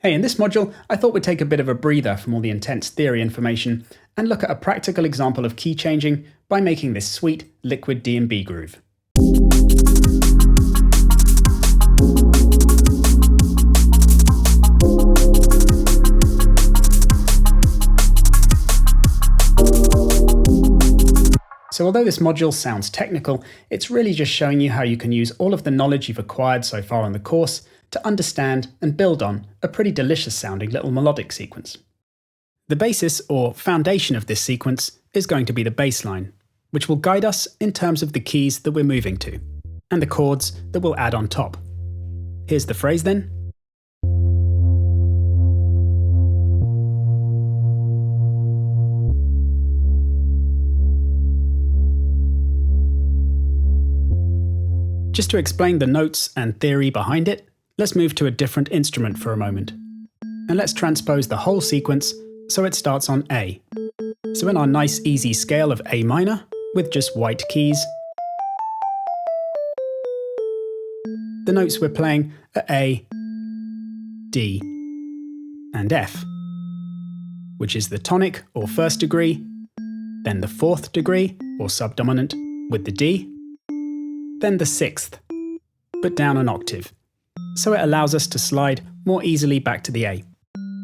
Hey, in this module, I thought we'd take a bit of a breather from all the intense theory information and look at a practical example of key changing by making this sweet liquid DnB groove. So although this module sounds technical, it's really just showing you how you can use all of the knowledge you've acquired so far on the course to understand and build on a pretty delicious sounding little melodic sequence. The basis or foundation of this sequence is going to be the bass line, which will guide us in terms of the keys that we're moving to, and the chords that we'll add on top. Here's the phrase then. Just to explain the notes and theory behind it, let's move to a different instrument for a moment. And let's transpose the whole sequence so it starts on A. So in our nice easy scale of A minor, with just white keys, the notes we're playing are A, D, and F, which is the tonic or first degree, then the fourth degree or subdominant with the D, then the sixth, but down an octave, so it allows us to slide more easily back to the A,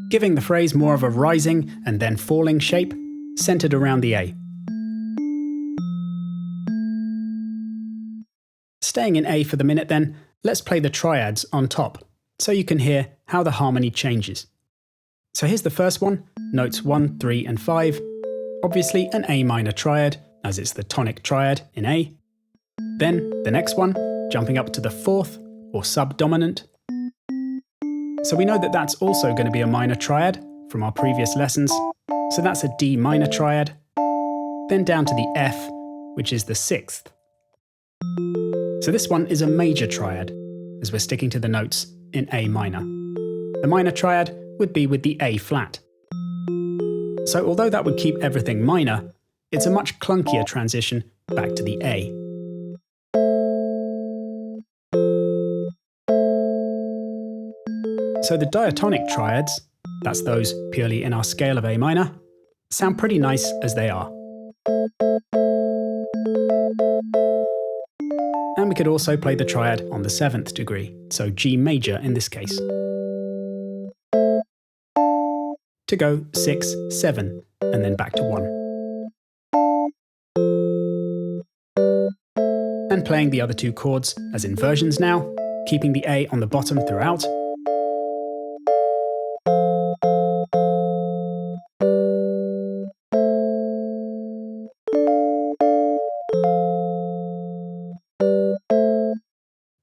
giving the phrase more of a rising and then falling shape centered around the A. Staying in A for the minute then, let's play the triads on top, so you can hear how the harmony changes. So here's the first one, notes 1, 3 and 5, obviously an A minor triad, as it's the tonic triad in A. Then the next one, jumping up to the fourth or subdominant. So we know that that's also going to be a minor triad from our previous lessons, so that's a D minor triad. Then down to the F, which is the sixth. So this one is a major triad, as we're sticking to the notes in A minor. The minor triad would be with the A flat. So although that would keep everything minor, it's a much clunkier transition back to the A. So the diatonic triads, that's those purely in our scale of A minor, sound pretty nice as they are. And we could also play the triad on the seventh degree, so G major in this case. To go 6, 7, and then back to 1. And playing the other two chords as inversions now, keeping the A on the bottom throughout.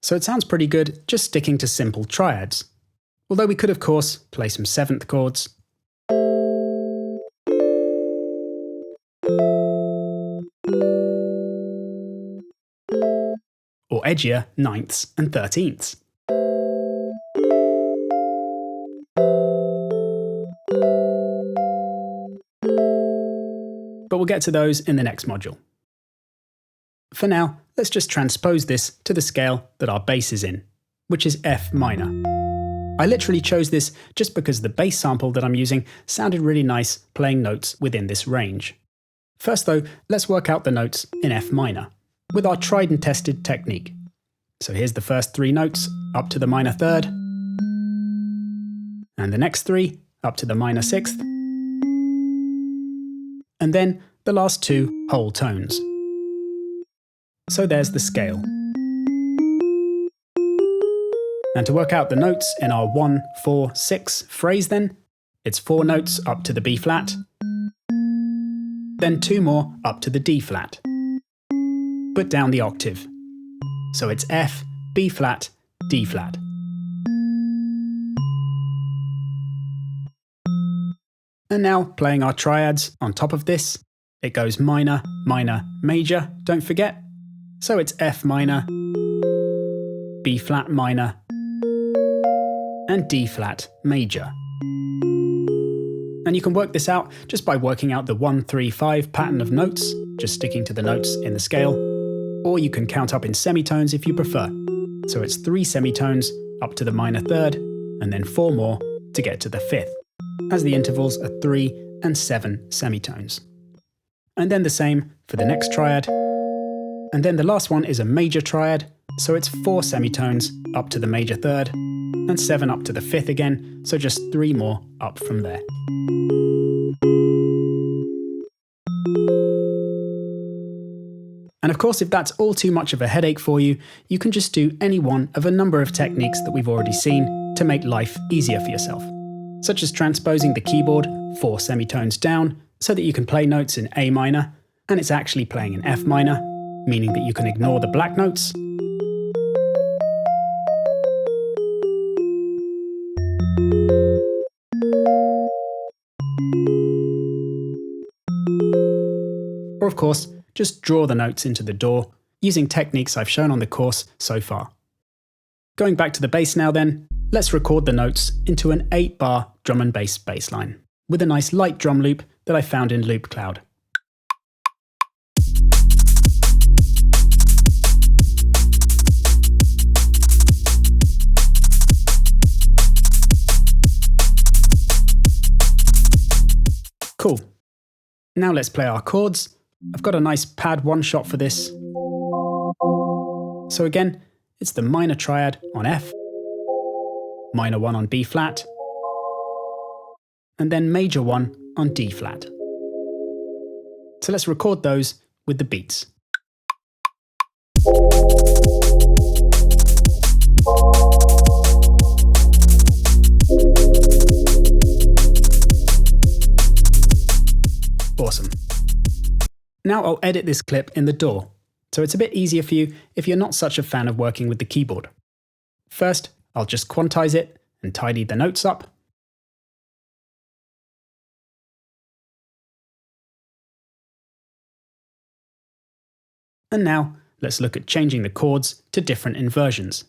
So it sounds pretty good just sticking to simple triads, although we could of course play some seventh chords, or edgier ninths and thirteenths. But we'll get to those in the next module. For now, let's just transpose this to the scale that our bass is in, which is F minor. I literally chose this just because the bass sample that I'm using sounded really nice playing notes within this range. First though, let's work out the notes in F minor, with our tried and tested technique. So here's the first three notes up to the minor third, and the next three up to the minor sixth, and then the last two whole tones. So there's the scale. And to work out the notes in our 1, 4, 6 phrase then, it's 4 notes up to the B flat, then 2 more up to the D flat, but down the octave. So it's F, B flat, D flat. And now playing our triads on top of this, it goes minor, minor, major, don't forget. So it's F minor, B flat minor, and D flat major. And you can work this out just by working out the 1, 3, 5 pattern of notes, just sticking to the notes in the scale, or you can count up in semitones if you prefer. So it's 3 semitones up to the minor third, and then 4 more to get to the fifth, as the intervals are 3 and 7 semitones. And then the same for the next triad. And then the last one is a major triad, so it's 4 semitones up to the major third, and 7 up to the fifth again, so just 3 more up from there. And of course, if that's all too much of a headache for you, you can just do any one of a number of techniques that we've already seen to make life easier for yourself, such as transposing the keyboard 4 semitones down so that you can play notes in A minor, and it's actually playing in F minor, meaning that you can ignore the black notes. Or of course, just draw the notes into the DAW using techniques I've shown on the course so far. Going back to the bass now then, let's record the notes into an 8-bar drum and bass bass line with a nice light drum loop that I found in Loop Cloud. Cool. Now let's play our chords. I've got a nice pad 1 shot for this. So again, it's the minor triad on F, minor 1 on B flat, and then major 1 on D flat. So let's record those with the beats. Awesome. Now I'll edit this clip in the DAW, so it's a bit easier for you if you're not such a fan of working with the keyboard. First, I'll just quantize it and tidy the notes up. And now, let's look at changing the chords to different inversions.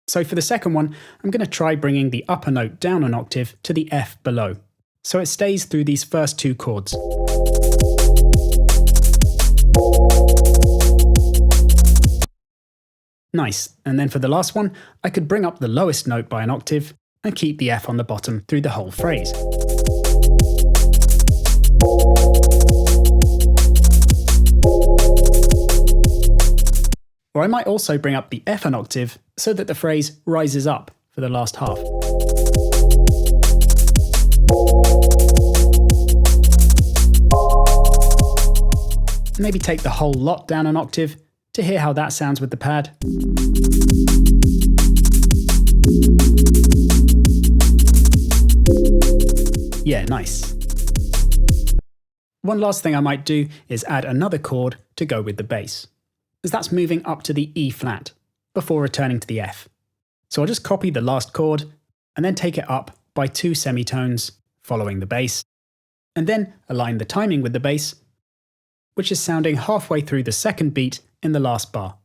So for the second one, I'm going to try bringing the upper note down an octave to the F below, so it stays through these first 2 chords. Nice, and then for the last one, I could bring up the lowest note by an octave and keep the F on the bottom through the whole phrase. Or I might also bring up the F an octave so that the phrase rises up for the last half. Maybe take the whole lot down an octave to hear how that sounds with the pad. Yeah, nice. One last thing I might do is add another chord to go with the bass, as that's moving up to the E flat before returning to the F. So I'll just copy the last chord and then take it up by 2 semitones following the bass, and then align the timing with the bass, which is sounding halfway through the second beat in the last bar.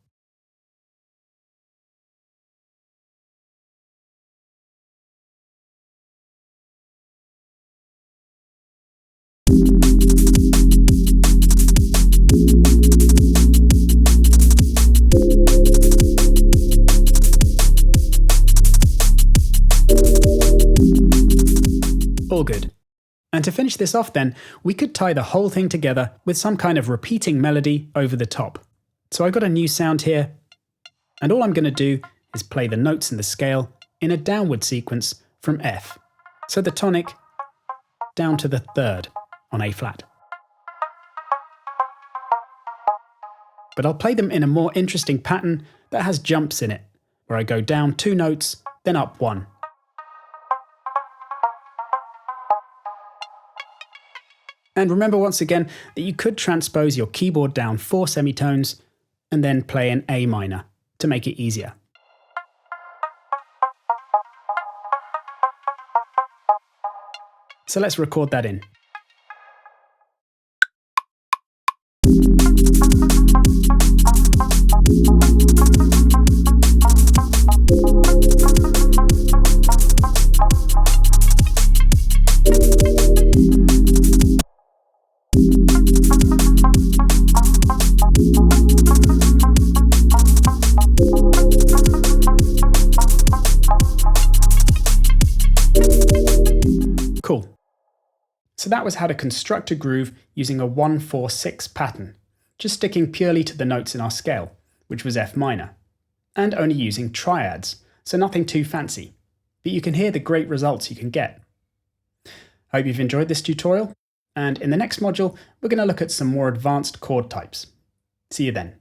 All good. And to finish this off then, we could tie the whole thing together with some kind of repeating melody over the top. So I've got a new sound here, and all I'm going to do is play the notes in the scale in a downward sequence from F. So the tonic down to the third on A flat. But I'll play them in a more interesting pattern that has jumps in it, where I go down 2 notes, then up 1. And remember once again that you could transpose your keyboard down 4 semitones and then play in A minor to make it easier. So let's record that in. Cool. So that was how to construct a groove using a 1-4-6 pattern, just sticking purely to the notes in our scale, which was F minor, and only using triads, so nothing too fancy, but you can hear the great results you can get. I hope you've enjoyed this tutorial, and in the next module, we're going to look at some more advanced chord types. See you then.